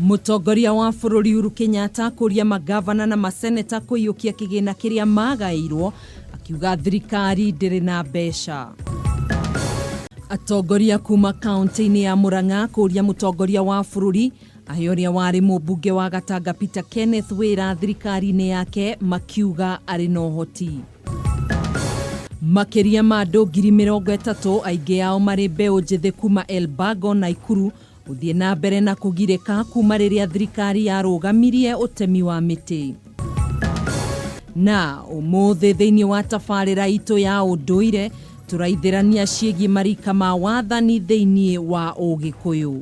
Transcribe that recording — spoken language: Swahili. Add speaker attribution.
Speaker 1: Mũtongoria wa bũrũri Uhuru Kenyatta kũria magavana na maseneta kũiyũkia kĩgĩna kĩrĩa magaĩirwo, akiuga thirikari ndĩrĩ na mbeca. Atongoria kuma kaunti-inĩ ya Murang'a kũria mũtongoria wa bũrũri ahe ũrĩa warĩ mũmbunge wa Gatanga Peter Kenneth wĩra thirikari-inĩ yake makiuga arĩ na ũhoti. Makĩria ma andũ 30,000 aingĩ ao marĩ mbeũ njĩthĩ kuma Elbago na Ikuru gũthiĩ na mbere na kũgirĩka kuma rĩrĩa thirikari yarũgamirie ũtemi wa mĩtĩ. Na ũmũthĩ thĩinĩ wa tabarĩra itũ ya ũndũire tũraithĩrania ciĩgiĩ marika ma wathani thĩinĩ wa Ũgĩkũyũ.